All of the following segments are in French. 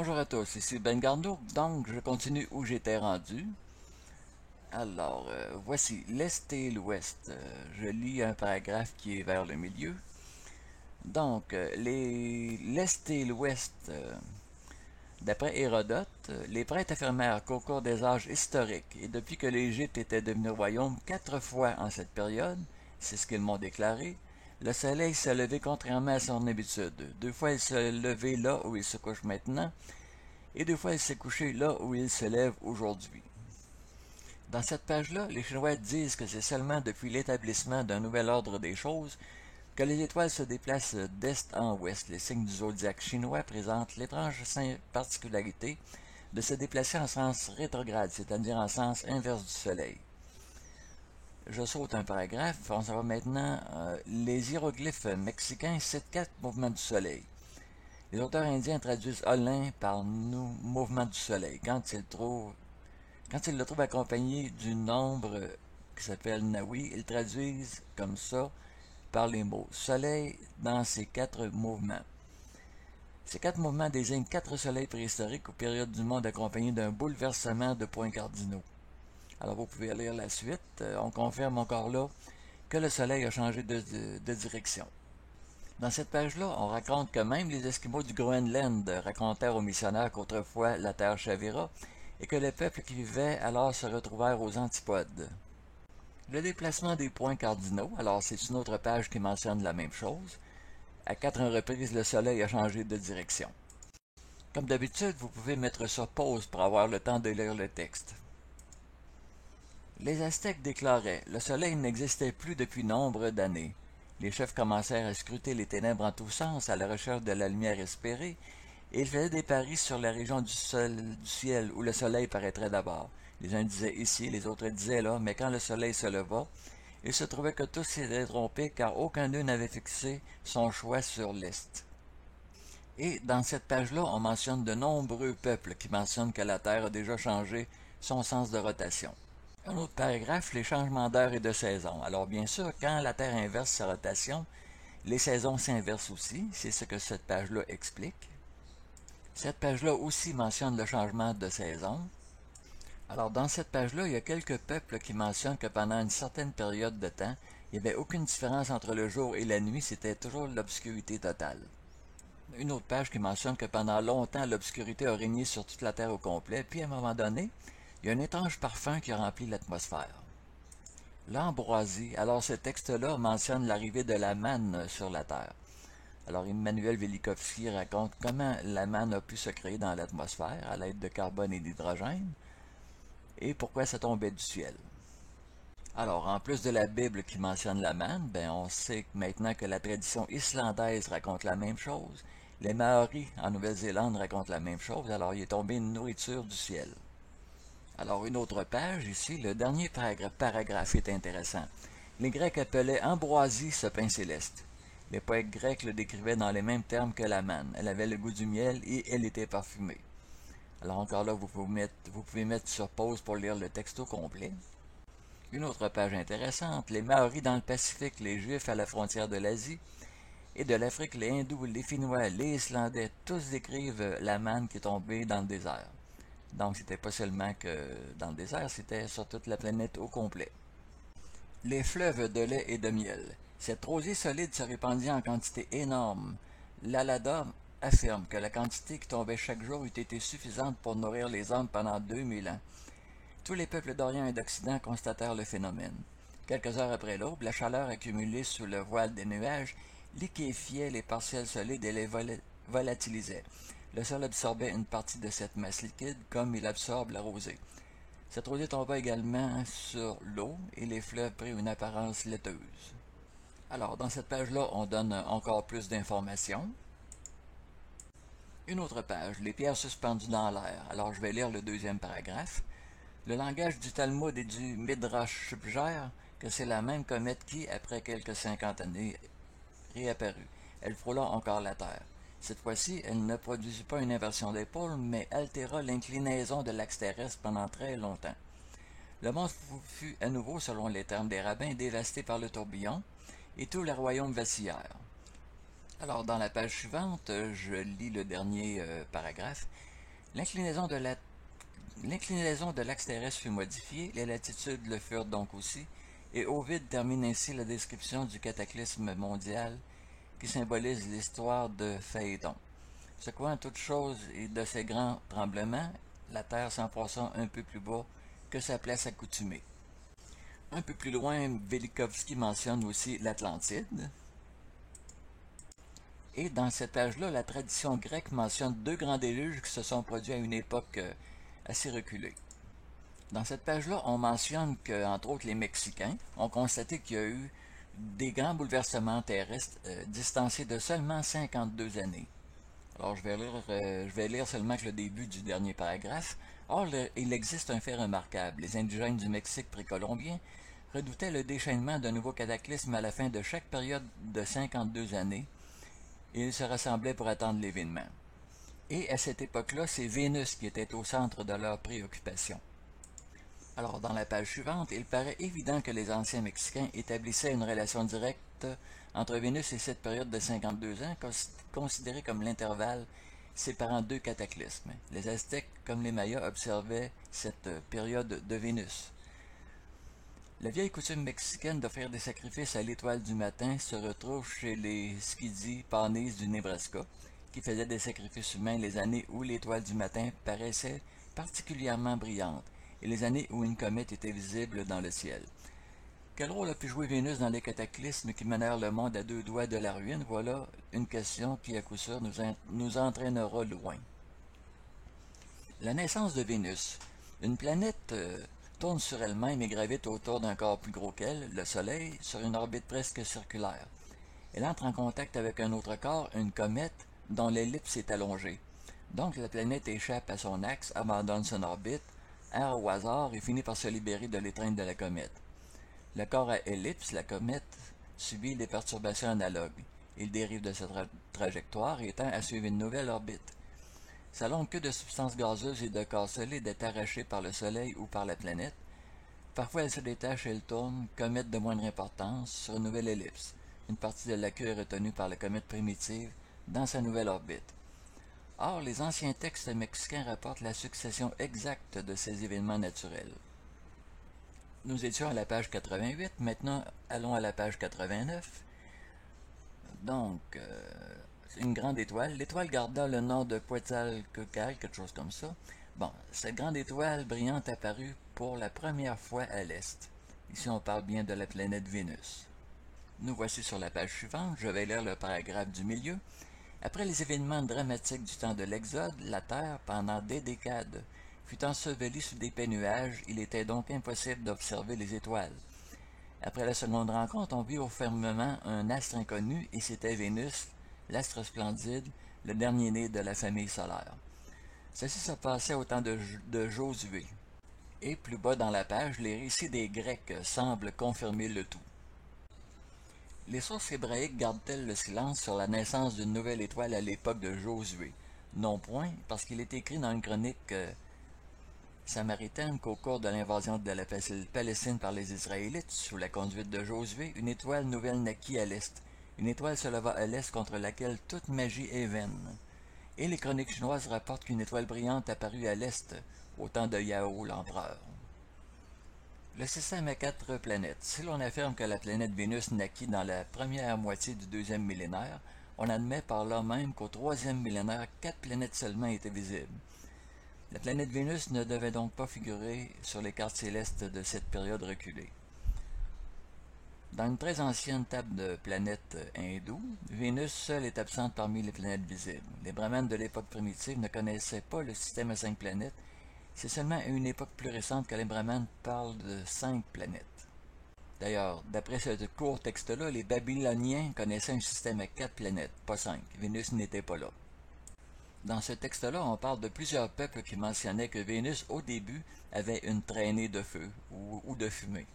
Bonjour à tous, ici Ben Garneau, donc je continue où j'étais rendu. Alors, voici l'Est et l'Ouest. Je lis un paragraphe qui est vers le milieu. Donc, l'Est et l'Ouest, d'après Hérodote, les prêtres affirmèrent qu'au cours des âges historiques, et depuis que l'Égypte était devenue royaume 4 fois en cette période, c'est ce qu'ils m'ont déclaré, le soleil s'est levé contrairement à son habitude. 2 fois il s'est levé là où il se couche maintenant, et 2 fois il s'est couché là où il se lève aujourd'hui. Dans cette page-là, les Chinois disent que c'est seulement depuis l'établissement d'un nouvel ordre des choses que les étoiles se déplacent d'est en ouest. Les signes du zodiaque chinois présentent l'étrange particularité de se déplacer en sens rétrograde, c'est-à-dire en sens inverse du Soleil. Je saute un paragraphe, on s'en va maintenant. Les hiéroglyphes mexicains citent 4 mouvements du Soleil. Les auteurs indiens traduisent Olin par mouvement du Soleil quand ils le trouvent accompagné du nombre qui s'appelle Nawi. Ils traduisent comme ça par les mots Soleil dans ces 4 mouvements. Ces 4 mouvements désignent 4 soleils préhistoriques aux périodes du monde accompagnés d'un bouleversement de points cardinaux. Alors vous pouvez lire la suite. On confirme encore là que le soleil a changé de direction. Dans cette page-là, on raconte que même les Esquimaux du Groenland racontèrent aux missionnaires qu'autrefois la terre chavira et que les peuples qui vivaient alors se retrouvèrent aux antipodes. Le déplacement des points cardinaux, alors c'est une autre page qui mentionne la même chose. À 4 reprises, le soleil a changé de direction. Comme d'habitude, vous pouvez mettre sur pause pour avoir le temps de lire le texte. Les Aztèques déclaraient: le soleil n'existait plus depuis nombre d'années. Les chefs commencèrent à scruter les ténèbres en tous sens à la recherche de la lumière espérée, et ils faisaient des paris sur la région du ciel où le soleil paraîtrait d'abord. Les uns disaient ici, les autres disaient là, mais quand le soleil se leva, il se trouvait que tous s'étaient trompés car aucun d'eux n'avait fixé son choix sur l'est. Et dans cette page-là, on mentionne de nombreux peuples qui mentionnent que la Terre a déjà changé son sens de rotation. Un autre paragraphe, les changements d'heure et de saison. Alors bien sûr, quand la Terre inverse sa rotation, les saisons s'inversent aussi, c'est ce que cette page-là explique. Cette page-là aussi mentionne le changement de saison. Alors dans cette page-là, il y a quelques peuples qui mentionnent que pendant une certaine période de temps, il n'y avait aucune différence entre le jour et la nuit, c'était toujours l'obscurité totale. Une autre page qui mentionne que pendant longtemps, l'obscurité a régné sur toute la Terre au complet, puis à un moment donné, il y a un étrange parfum qui a rempli l'atmosphère. L'ambroisie. Alors ce texte-là mentionne l'arrivée de la manne sur la Terre. Alors Emmanuel Velikovsky raconte comment la manne a pu se créer dans l'atmosphère à l'aide de carbone et d'hydrogène, et pourquoi ça tombait du ciel. Alors, en plus de la Bible qui mentionne la manne, on sait maintenant que la tradition islandaise raconte la même chose. Les Maoris en Nouvelle-Zélande racontent la même chose, alors il est tombé une nourriture du ciel. Alors, une autre page, ici, le dernier paragraphe est intéressant. Les Grecs appelaient ambroisie ce pain céleste. Les poètes grecs le décrivaient dans les mêmes termes que la manne. Elle avait le goût du miel et elle était parfumée. Alors encore là, vous pouvez mettre sur pause pour lire le texte au complet. Une autre page intéressante, les Maoris dans le Pacifique, les Juifs à la frontière de l'Asie et de l'Afrique, les Hindous, les Finnois, les Islandais, tous décrivent la manne qui est tombée dans le désert. Donc c'était pas seulement que dans le désert, c'était sur toute la planète au complet. Les fleuves de lait et de miel. Cette rosée solide se répandit en quantité énorme. L'Alada affirme que la quantité qui tombait chaque jour eût été suffisante pour nourrir les hommes pendant 2000 ans. Tous les peuples d'Orient et d'Occident constatèrent le phénomène. Quelques heures après l'aube, la chaleur accumulée sous le voile des nuages liquéfiait les partiels solides et les volatilisait. Le sol absorbait une partie de cette masse liquide comme il absorbe la rosée. Cette rosée tomba également sur l'eau et les fleuves prirent une apparence laiteuse. Alors, dans cette page-là, on donne encore plus d'informations. Une autre page, les pierres suspendues dans l'air. Alors, je vais lire le deuxième paragraphe. Le langage du Talmud et du Midrash suggère que c'est la même comète qui, après quelques 50 années, réapparut. Elle frôla encore la Terre. Cette fois-ci, elle ne produisit pas une inversion d'épaule, mais altéra l'inclinaison de l'axe terrestre pendant très longtemps. Le monde fut à nouveau, selon les termes des rabbins, dévasté par le tourbillon, et tous les royaumes vacillèrent. Alors, dans la page suivante, je lis le dernier paragraphe. L'inclinaison de la L'inclinaison de l'axe terrestre fut modifiée, les latitudes le furent donc aussi, et Ovide termine ainsi la description du cataclysme mondial qui symbolise l'histoire de Phaédon. Secouant toute chose et de ces grands tremblements, la terre s'enfonçant un peu plus bas que sa place accoutumée. Un peu plus loin, Velikovski mentionne aussi l'Atlantide. Et dans cette page-là, la tradition grecque mentionne deux grands déluges qui se sont produits à une époque assez reculée. Dans cette page-là, on mentionne que, entre autres, les Mexicains ont constaté qu'il y a eu des grands bouleversements terrestres distancés de seulement 52 années. Alors, je vais lire seulement que le début du dernier paragraphe. Or, il existe un fait remarquable. Les indigènes du Mexique précolombien redoutaient le déchaînement d'un nouveau cataclysme à la fin de chaque période de 52 années, et ils se rassemblaient pour attendre l'événement. Et à cette époque-là, c'est Vénus qui était au centre de leurs préoccupations. Alors, dans la page suivante, il paraît évident que les anciens Mexicains établissaient une relation directe entre Vénus et cette période de 52 ans, considérée comme l'intervalle séparant deux cataclysmes. Les Aztèques, comme les Mayas, observaient cette période de Vénus. La vieille coutume mexicaine d'offrir des sacrifices à l'étoile du matin se retrouve chez les Skidis Pawnees du Nebraska, qui faisaient des sacrifices humains les années où l'étoile du matin paraissait particulièrement brillante, et les années où une comète était visible dans le ciel. Quel rôle a pu jouer Vénus dans les cataclysmes qui menèrent le monde à deux doigts de la ruine? Voilà une question qui, à coup sûr, nous entraînera loin. La naissance de Vénus. Une planète tourne sur elle-même et gravite autour d'un corps plus gros qu'elle, le Soleil, sur une orbite presque circulaire. Elle entre en contact avec un autre corps, une comète, dont l'ellipse est allongée. Donc la planète échappe à son axe, abandonne son orbite, erre au hasard et finit par se libérer de l'étreinte de la comète. Le corps à ellipse, la comète, subit des perturbations analogues. Il dérive de sa trajectoire et tend à suivre une nouvelle orbite. Sa longue queue de substances gazeuses et de corps solides est arrachée par le Soleil ou par la planète. Parfois elle se détache et elle tourne, comète de moindre importance, sur une nouvelle ellipse. Une partie de la queue est retenue par la comète primitive dans sa nouvelle orbite. Or, les anciens textes mexicains rapportent la succession exacte de ces événements naturels. Nous étions à la page 88, maintenant allons à la page 89. Donc, une grande étoile. L'étoile garda le nom de Quetzalcoatl, quelque chose comme ça. Bon, cette grande étoile brillante apparut pour la première fois à l'est. Ici, on parle bien de la planète Vénus. Nous voici sur la page suivante. Je vais lire le paragraphe du milieu. Après les événements dramatiques du temps de l'Exode, la Terre, pendant des décades, fut ensevelie sous d'épais nuages. Il était donc impossible d'observer les étoiles. Après la seconde rencontre, on vit au firmament un astre inconnu, et c'était Vénus, l'astre splendide, le dernier-né de la famille solaire. Ceci se passait au temps de Josué. Et plus bas dans la page, les récits des Grecs semblent confirmer le tout. Les sources hébraïques gardent-elles le silence sur la naissance d'une nouvelle étoile à l'époque de Josué? Non point, parce qu'il est écrit dans une chronique samaritaine qu'au cours de l'invasion de la Palestine par les Israélites, sous la conduite de Josué, une étoile nouvelle naquit à l'est. Une étoile se leva à l'est contre laquelle toute magie est vaine. Et les chroniques chinoises rapportent qu'une étoile brillante apparut à l'est, au temps de Yao l'empereur. Le système a 4 planètes. Si l'on affirme que la planète Vénus naquit dans la première moitié du deuxième millénaire, on admet par là même qu'au troisième millénaire, 4 planètes seulement étaient visibles. La planète Vénus ne devait donc pas figurer sur les cartes célestes de cette période reculée. Dans une très ancienne table de planètes hindoue, Vénus seule est absente parmi les planètes visibles. Les brahmanes de l'époque primitive ne connaissaient pas le système à 5 planètes. C'est seulement à une époque plus récente que les brahmanes parlent de 5 planètes. D'ailleurs, d'après ce court texte-là, les Babyloniens connaissaient un système à 4 planètes, pas 5. Vénus n'était pas là. Dans ce texte-là, on parle de plusieurs peuples qui mentionnaient que Vénus, au début, avait une traînée de feu ou de fumée.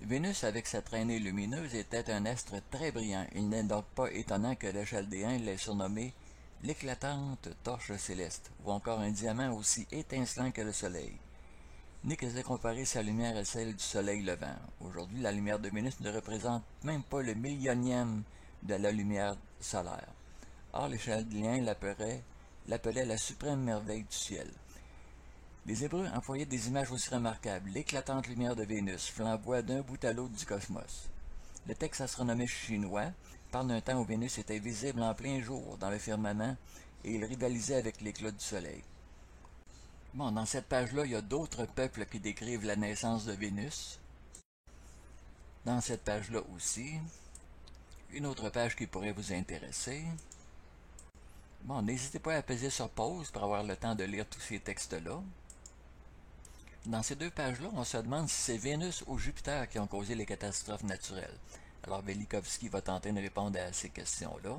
Vénus, avec sa traînée lumineuse, était un astre très brillant. Il n'est donc pas étonnant que les Chaldéens l'aient surnommé l'éclatante torche céleste, ou encore un diamant aussi étincelant que le Soleil, ni qu'ils aient comparé sa lumière à celle du Soleil levant. Aujourd'hui, la lumière de Vénus ne représente même pas le millionième de la lumière solaire. Or, les Chaldéens l'appelaient l'appelaient la suprême merveille du ciel. Les Hébreux employaient des images aussi remarquables. L'éclatante lumière de Vénus flamboie d'un bout à l'autre du cosmos. Le texte astronomique chinois parle d'un temps où Vénus était visible en plein jour dans le firmament et il rivalisait avec l'éclat du soleil. Bon, dans cette page-là, il y a d'autres peuples qui décrivent la naissance de Vénus. Dans cette page-là aussi, une autre page qui pourrait vous intéresser. Bon, n'hésitez pas à appuyer sur pause pour avoir le temps de lire tous ces textes-là. Dans ces deux pages-là, on se demande si c'est Vénus ou Jupiter qui ont causé les catastrophes naturelles. Alors Velikovsky va tenter de répondre à ces questions-là.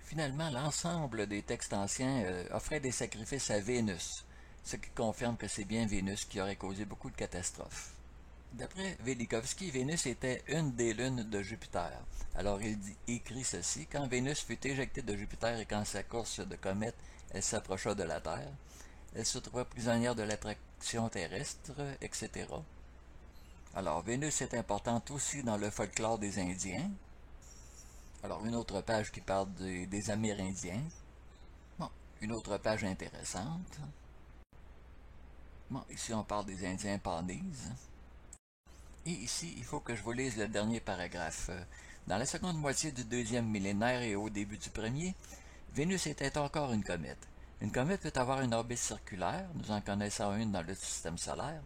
Finalement, l'ensemble des textes anciens offraient des sacrifices à Vénus, ce qui confirme que c'est bien Vénus qui aurait causé beaucoup de catastrophes. D'après Velikovsky, Vénus était une des lunes de Jupiter. Alors il écrit ceci: quand Vénus fut éjectée de Jupiter et quand sa course de comète, elle s'approcha de la Terre, elle se trouva prisonnière de l'attraction terrestre, etc. Alors Vénus est importante aussi dans le folklore des Indiens. Alors une autre page qui parle des Amérindiens. Bon, une autre page intéressante. Bon, ici on parle des Indiens Pawnees. Et ici, il faut que je vous lise le dernier paragraphe. Dans la seconde moitié du deuxième millénaire et au début du premier, Vénus était encore une comète. Une comète peut avoir une orbite circulaire, nous en connaissons une dans le système solaire,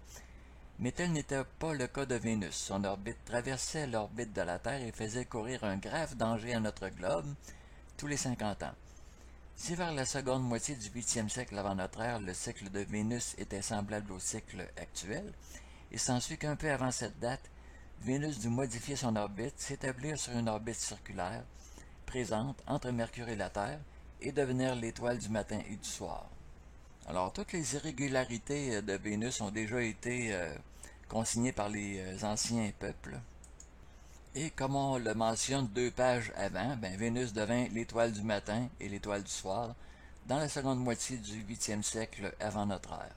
mais tel n'était pas le cas de Vénus. Son orbite traversait l'orbite de la Terre et faisait courir un grave danger à notre globe tous les 50 ans. Si vers la seconde moitié du 8e siècle avant notre ère, le cycle de Vénus était semblable au cycle actuel, il s'ensuit qu'un peu avant cette date, Vénus dut modifier son orbite, s'établir sur une orbite circulaire, présente entre Mercure et la Terre, et devenir l'étoile du matin et du soir. Alors, toutes les irrégularités de Vénus ont déjà été consignées par les anciens peuples. Et comme on le mentionne 2 pages avant, Vénus devint l'étoile du matin et l'étoile du soir dans la seconde moitié du 8e siècle avant notre ère.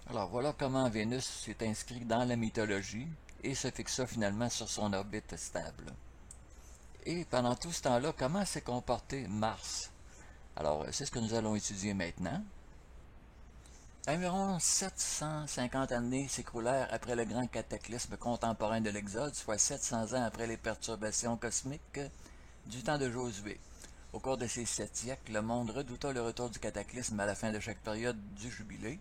Alors voilà comment Vénus s'est inscrite dans la mythologie et se fixa finalement sur son orbite stable. Et pendant tout ce temps-là, comment s'est comporté Mars? Alors c'est ce que nous allons étudier maintenant. Environ 750 années s'écoulèrent après le grand cataclysme contemporain de l'Exode, soit 700 ans après les perturbations cosmiques du temps de Josué. Au cours de ces 7 siècles, le monde redouta le retour du cataclysme à la fin de chaque période du jubilé.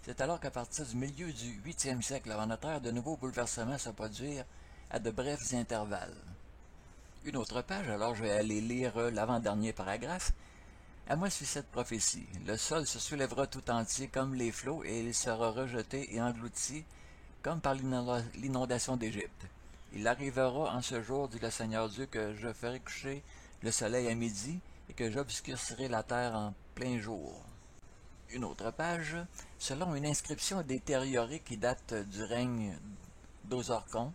C'est alors qu'à partir du milieu du 8e siècle avant notre ère, de nouveaux bouleversements se produisirent à de brefs intervalles. Une autre page, alors je vais aller lire l'avant-dernier paragraphe. Amos fit cette prophétie. Le sol se soulèvera tout entier comme les flots, et il sera rejeté et englouti comme par l'inondation d'Égypte. Il arrivera en ce jour, dit le Seigneur Dieu, que je ferai coucher le soleil à midi, et que j'obscurcirai la terre en plein jour. Une autre page, selon une inscription détériorée qui date du règne d'Osarkon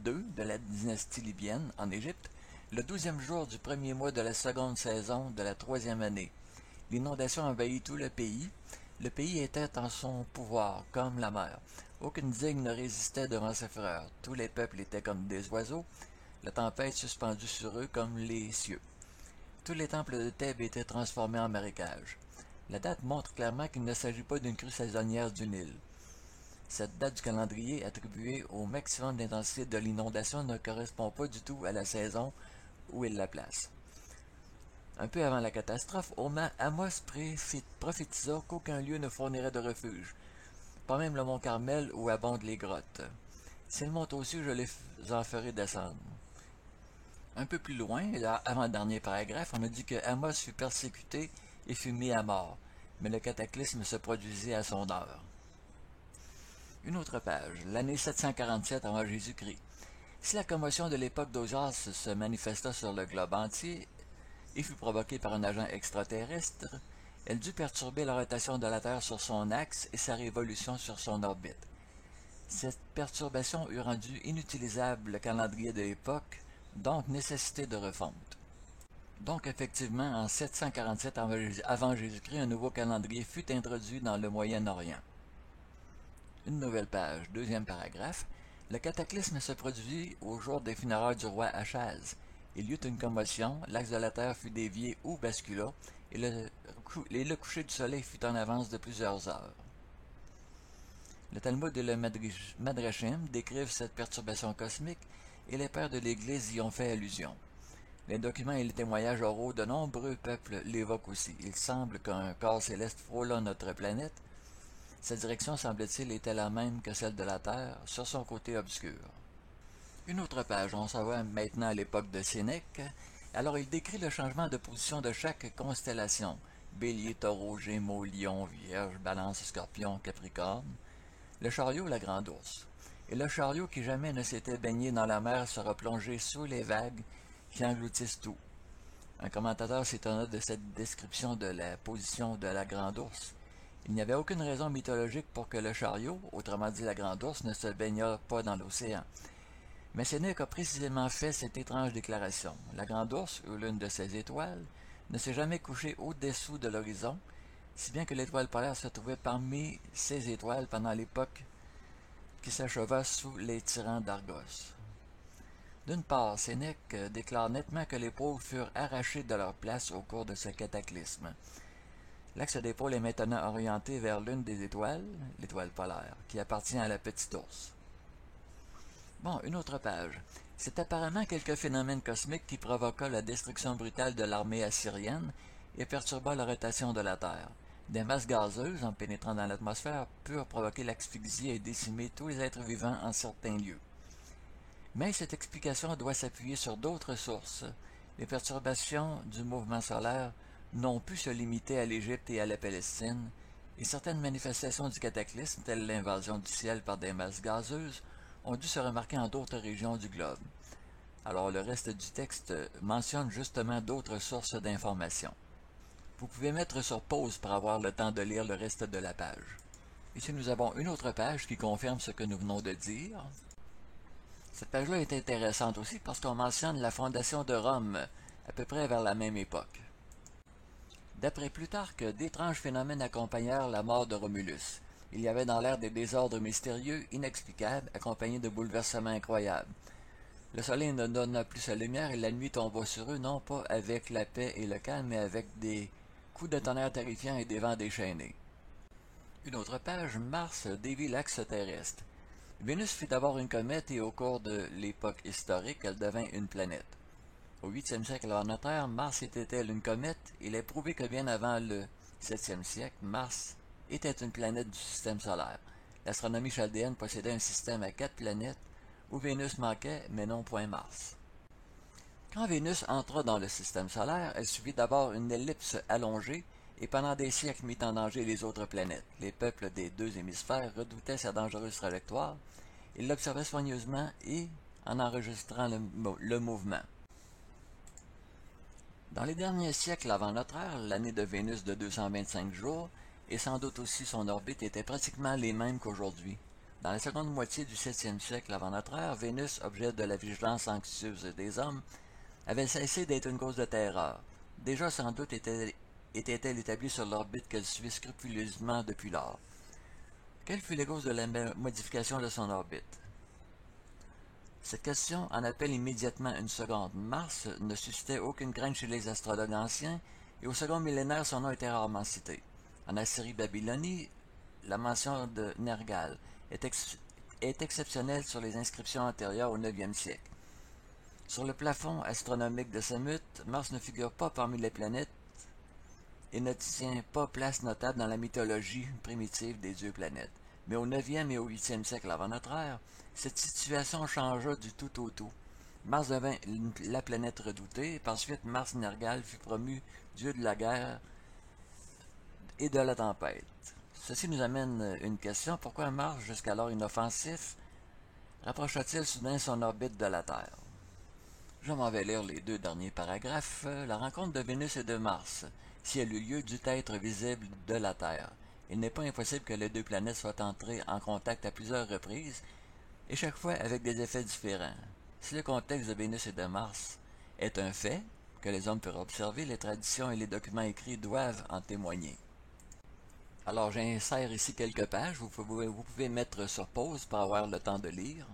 II de la dynastie libyenne en Égypte, le 12e jour du premier mois de la seconde saison de la 3e année. L'inondation envahit tout le pays. Le pays était en son pouvoir, comme la mer. Aucune digue ne résistait devant ses fureurs. Tous les peuples étaient comme des oiseaux, la tempête suspendue sur eux comme les cieux. Tous les temples de Thèbes étaient transformés en marécages. La date montre clairement qu'il ne s'agit pas d'une crue saisonnière du Nil. Cette date du calendrier attribuée au maximum d'intensité de l'inondation ne correspond pas du tout à la saison où il la place. Un peu avant la catastrophe, Amos prophétisa qu'aucun lieu ne fournirait de refuge, pas même le mont Carmel où abondent les grottes. S'ils montent au ciel, je les en ferai descendre. Un peu plus loin, avant-dernier paragraphe, on a dit que Amos fut persécuté et fut mis à mort, mais le cataclysme se produisit à son heure. Une autre page, l'année 747 avant Jésus-Christ. Si la commotion de l'époque d'Osias se manifesta sur le globe entier et fut provoquée par un agent extraterrestre, elle dut perturber la rotation de la Terre sur son axe et sa révolution sur son orbite. Cette perturbation eut rendu inutilisable le calendrier de l'époque, donc nécessité de refonte. Donc effectivement, en 747 avant Jésus-Christ, un nouveau calendrier fut introduit dans le Moyen-Orient. Une nouvelle page, deuxième paragraphe. Le cataclysme se produisit au jour des funérailles du roi Achaz. Il y eut une commotion, l'axe de la Terre fut dévié ou bascula, et le coucher du soleil fut en avance de plusieurs heures. Le Talmud et le Madrashim décrivent cette perturbation cosmique et les pères de l'Église y ont fait allusion. Les documents et les témoignages oraux de nombreux peuples l'évoquent aussi. Il semble qu'un corps céleste frôlant notre planète. Sa direction, semble-t-il, était la même que celle de la Terre, sur son côté obscur. Une autre page, on s'en va maintenant à l'époque de Sénèque. Alors il décrit le changement de position de chaque constellation. Bélier, Taureau, Gémeaux, Lion, Vierge, Balance, Scorpion, Capricorne. Le chariot, la grande ours. Et le chariot qui jamais ne s'était baigné dans la mer sera plongé sous les vagues qui engloutissent tout. Un commentateur s'étonna de cette description de la position de la grande ours. Il n'y avait aucune raison mythologique pour que le chariot, autrement dit la grande ours, ne se baignât pas dans l'océan. Mais Sénèque a précisément fait cette étrange déclaration. La grande ours, ou l'une de ses étoiles, ne s'est jamais couchée au-dessous de l'horizon, si bien que l'étoile polaire se trouvait parmi ces étoiles pendant l'époque qui s'acheva sous les tyrans d'Argos. D'une part, Sénèque déclare nettement que les pôles furent arrachés de leur place au cours de ce cataclysme. L'axe des pôles est maintenant orienté vers l'une des étoiles, l'étoile polaire, qui appartient à la petite ours. Bon, une autre page. C'est apparemment quelque phénomène cosmique qui provoqua la destruction brutale de l'armée assyrienne et perturba la rotation de la Terre. Des masses gazeuses, en pénétrant dans l'atmosphère, purent provoquer l'asphyxie et décimer tous les êtres vivants en certains lieux. Mais cette explication doit s'appuyer sur d'autres sources. Les perturbations du mouvement solaire n'ont pu se limiter à l'Égypte et à la Palestine, et certaines manifestations du cataclysme, telles l'invasion du ciel par des masses gazeuses, ont dû se remarquer en d'autres régions du globe. Alors le reste du texte mentionne justement d'autres sources d'informations. Vous pouvez mettre sur pause pour avoir le temps de lire le reste de la page. Ici nous avons une autre page qui confirme ce que nous venons de dire. Cette page-là est intéressante aussi parce qu'on mentionne la fondation de Rome, à peu près vers la même époque. D'après Plutarque, d'étranges phénomènes accompagnèrent la mort de Romulus. Il y avait dans l'air des désordres mystérieux, inexplicables, accompagnés de bouleversements incroyables. Le soleil ne donna plus sa lumière et la nuit tomba sur eux, non pas avec la paix et le calme, mais avec des coups de tonnerre terrifiants et des vents déchaînés. Une autre page, Mars dévie l'axe terrestre. Vénus fut d'abord une comète et au cours de l'époque historique, elle devint une planète. Au 8e siècle avant notre ère, Mars était-elle une comète? Il est prouvé que bien avant le 7e siècle, Mars était une planète du système solaire. L'astronomie chaldéenne possédait un système à 4 planètes, où Vénus manquait, mais non point Mars. Quand Vénus entra dans le système solaire, elle suivit d'abord une ellipse allongée et pendant des siècles mit en danger les autres planètes. Les peuples des deux hémisphères redoutaient sa dangereuse trajectoire. Ils l'observaient soigneusement et en enregistrant le mouvement. Dans les derniers siècles avant notre ère, l'année de Vénus de 225 jours, et sans doute aussi son orbite, étaient pratiquement les mêmes qu'aujourd'hui. Dans la seconde moitié du 7e siècle avant notre ère, Vénus, objet de la vigilance anxieuse des hommes, avait cessé d'être une cause de terreur. Déjà sans doute était-elle établie sur l'orbite qu'elle suivait scrupuleusement depuis lors. Quelle fut la cause de la modification de son orbite? Cette question en appelle immédiatement une seconde. Mars ne suscitait aucune crainte chez les astrologues anciens, et au second millénaire, son nom était rarement cité. En Assyrie-Babylonie, la mention de Nergal est exceptionnelle sur les inscriptions antérieures au 9e siècle. Sur le plafond astronomique de Semut, Mars ne figure pas parmi les planètes et ne tient pas place notable dans la mythologie primitive des dieux planètes. Mais au 9e et au 8e siècle avant notre ère, cette situation changea du tout au tout. Mars devint la planète redoutée, et par suite Mars Nergal fut promu dieu de la guerre et de la tempête. Ceci nous amène une question: pourquoi Mars, jusqu'alors inoffensif, rapprocha-t-il soudain son orbite de la Terre? Je m'en vais lire les deux derniers paragraphes. La rencontre de Vénus et de Mars, si elle eut lieu, dut être visible de la Terre. Il n'est pas impossible que les deux planètes soient entrées en contact à plusieurs reprises, et chaque fois avec des effets différents. Si le contexte de Vénus et de Mars est un fait que les hommes peuvent observer, les traditions et les documents écrits doivent en témoigner. Alors j'insère ici quelques pages, vous pouvez mettre sur pause pour avoir le temps de lire.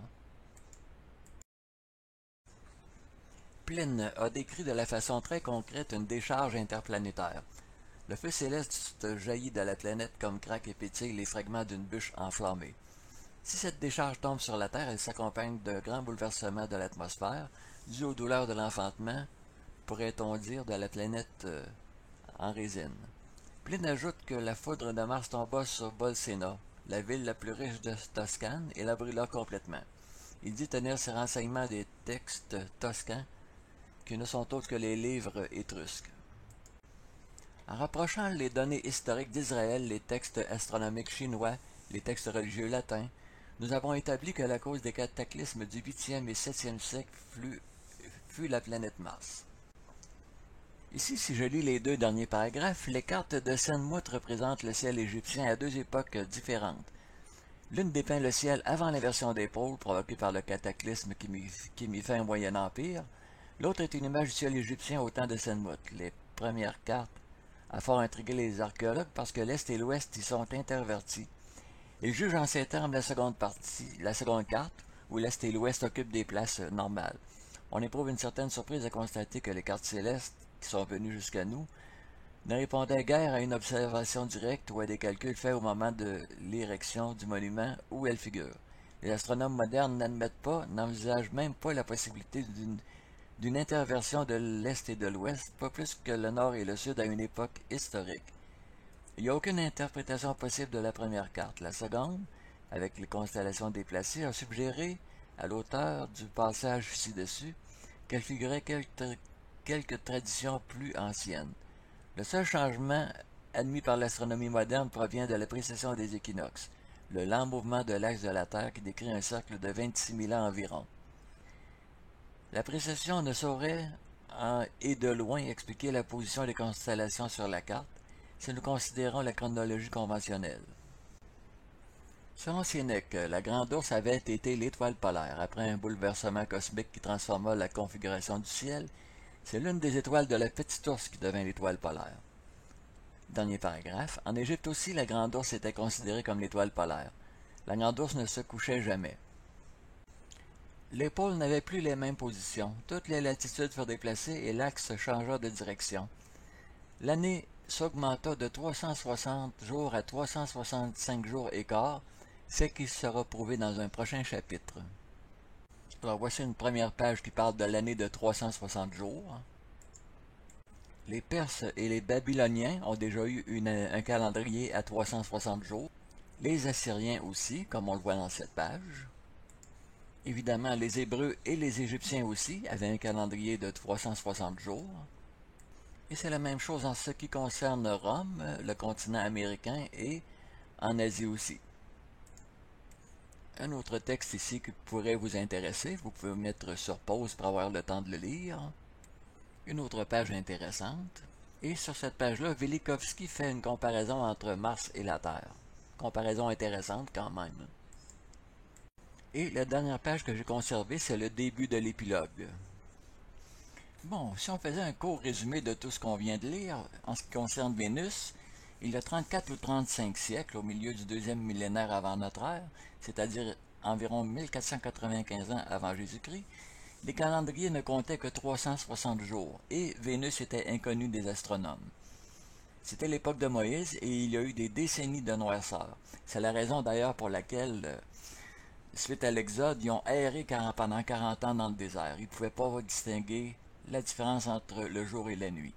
Pline a décrit de la façon très concrète une décharge interplanétaire. Le feu céleste jaillit de la planète comme craque et pétille les fragments d'une bûche enflammée. Si cette décharge tombe sur la Terre, elle s'accompagne d'un grand bouleversement de l'atmosphère, dû aux douleurs de l'enfantement, pourrait-on dire, de la planète en résine. Pline ajoute que la foudre de Mars tomba sur Bolsena, la ville la plus riche de Toscane, et la brûla complètement. Il dit tenir ses renseignements des textes toscans, qui ne sont autres que les livres étrusques. En rapprochant les données historiques d'Israël, les textes astronomiques chinois, les textes religieux latins, nous avons établi que la cause des cataclysmes du 8e et 7e siècle fut la planète Mars. Ici, si je lis les deux derniers paragraphes, les cartes de Senmout représentent le ciel égyptien à deux époques différentes. L'une dépeint le ciel avant l'inversion des pôles provoquée par le cataclysme qui mit fin au Moyen Empire. L'autre est une image du ciel égyptien au temps de Senmout. Les premières cartes a fort intrigué les archéologues parce que l'Est et l'Ouest y sont intervertis. Ils jugent en ces termes la seconde carte, où l'Est et l'Ouest occupent des places normales. On éprouve une certaine surprise à constater que les cartes célestes qui sont venues jusqu'à nous ne répondaient guère à une observation directe ou à des calculs faits au moment de l'érection du monument où elles figurent. Les astronomes modernes n'admettent pas, n'envisagent même pas la possibilité d'une interversion de l'Est et de l'Ouest, pas plus que le Nord et le Sud à une époque historique. Il n'y a aucune interprétation possible de la première carte. La seconde, avec les constellations déplacées, a suggéré à l'auteur du passage ci-dessus qu'elle figurait quelques traditions plus anciennes. Le seul changement admis par l'astronomie moderne provient de la précession des équinoxes, le lent mouvement de l'axe de la Terre qui décrit un cercle de 26 000 ans environ. La précession ne saurait, et de loin, expliquer la position des constellations sur la carte, si nous considérons la chronologie conventionnelle. Selon Sénèque, la Grande Ourse avait été l'étoile polaire. Après un bouleversement cosmique qui transforma la configuration du ciel, c'est l'une des étoiles de la Petite Ourse qui devint l'étoile polaire. Dernier paragraphe. En Égypte aussi, la Grande Ourse était considérée comme l'étoile polaire. La Grande Ourse ne se couchait jamais. Les pôles n'avaient plus les mêmes positions. Toutes les latitudes furent déplacées et l'axe changea de direction. L'année s'augmenta de 360 jours à 365 jours et quart, ce qui sera prouvé dans un prochain chapitre. Alors voici une première page qui parle de l'année de 360 jours. Les Perses et les Babyloniens ont déjà eu un calendrier à 360 jours. Les Assyriens aussi, comme on le voit dans cette page. Évidemment, les Hébreux et les Égyptiens aussi avaient un calendrier de 360 jours. Et c'est la même chose en ce qui concerne Rome, le continent américain et en Asie aussi. Un autre texte ici qui pourrait vous intéresser, vous pouvez mettre sur pause pour avoir le temps de le lire. Une autre page intéressante. Et sur cette page-là, Velikovsky fait une comparaison entre Mars et la Terre. Comparaison intéressante quand même. Et la dernière page que j'ai conservée, c'est le début de l'épilogue. Bon, si on faisait un court résumé de tout ce qu'on vient de lire, en ce qui concerne Vénus, il y a 34 ou 35 siècles, au milieu du deuxième millénaire avant notre ère, c'est-à-dire environ 1495 ans avant Jésus-Christ, les calendriers ne comptaient que 360 jours, et Vénus était inconnue des astronomes. C'était l'époque de Moïse, et il y a eu des décennies de noirceur. C'est la raison d'ailleurs pour laquelle, suite à l'Exode, ils ont erré pendant 40 ans dans le désert. Ils ne pouvaient pas distinguer la différence entre le jour et la nuit.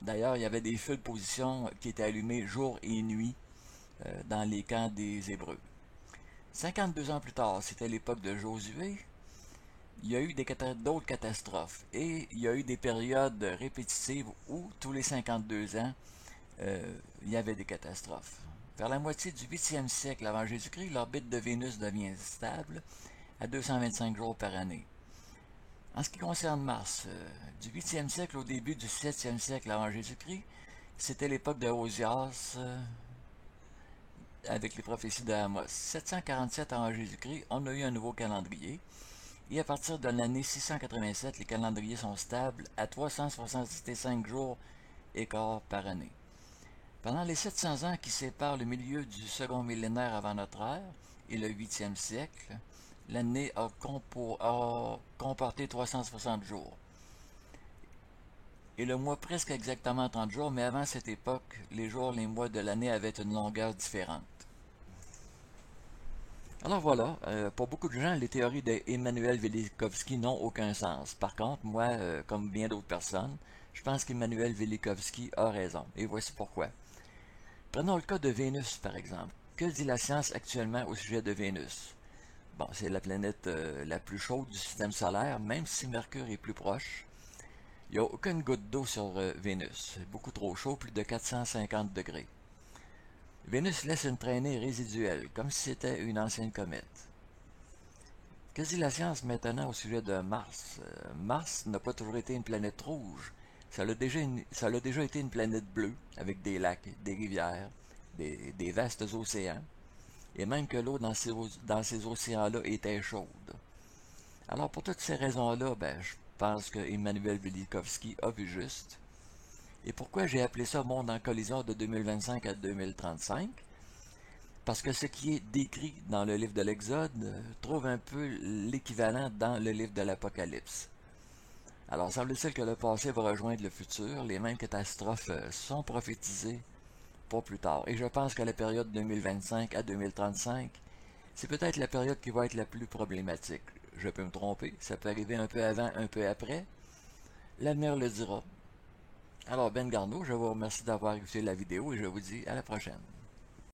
D'ailleurs, il y avait des feux de position qui étaient allumés jour et nuit dans les camps des Hébreux. 52 ans plus tard, c'était l'époque de Josué, il y a eu d'autres catastrophes et il y a eu des périodes répétitives où, tous les 52 ans, il y avait des catastrophes. Vers la moitié du 8e siècle avant Jésus-Christ, l'orbite de Vénus devient stable à 225 jours par année. En ce qui concerne Mars, du 8e siècle au début du 7e siècle avant Jésus-Christ, c'était l'époque de Osias avec les prophéties d'Amos. 747 avant Jésus-Christ, on a eu un nouveau calendrier. Et à partir de l'année 687, les calendriers sont stables à 365 jours et quart par année. Pendant les 700 ans qui séparent le milieu du second millénaire avant notre ère et le 8e siècle, l'année a comporté 360 jours. et le mois presque exactement 30 jours, mais avant cette époque, les jours, les mois de l'année avaient une longueur différente. Alors voilà, pour beaucoup de gens, les théories d'Emmanuel Velikovsky n'ont aucun sens. Par contre, moi, comme bien d'autres personnes, je pense qu'Emmanuel Velikovsky a raison, et voici pourquoi. Prenons le cas de Vénus, par exemple. Que dit la science actuellement au sujet de Vénus? Bon, c'est la planète la plus chaude du système solaire, même si Mercure est plus proche. Il n'y a aucune goutte d'eau sur Vénus. C'est beaucoup trop chaud, plus de 450 degrés. Vénus laisse une traînée résiduelle, comme si c'était une ancienne comète. Que dit la science maintenant au sujet de Mars? Mars n'a pas toujours été une planète rouge. Ça a déjà été une planète bleue, avec des lacs, des rivières, des vastes océans, et même que l'eau dans ces océans-là était chaude. Alors pour toutes ces raisons-là, je pense que Emmanuel Velikovsky a vu juste. Et pourquoi j'ai appelé ça monde en collision de 2025 à 2035? Parce que ce qui est décrit dans le livre de l'Exode trouve un peu l'équivalent dans le livre de l'Apocalypse. Alors semble-t-il que le passé va rejoindre le futur, les mêmes catastrophes sont prophétisées pour plus tard. Et je pense que la période 2025 à 2035, c'est peut-être la période qui va être la plus problématique. Je peux me tromper, ça peut arriver un peu avant, un peu après. L'avenir le dira. Alors Ben Garneau, je vous remercie d'avoir écouté la vidéo et je vous dis à la prochaine.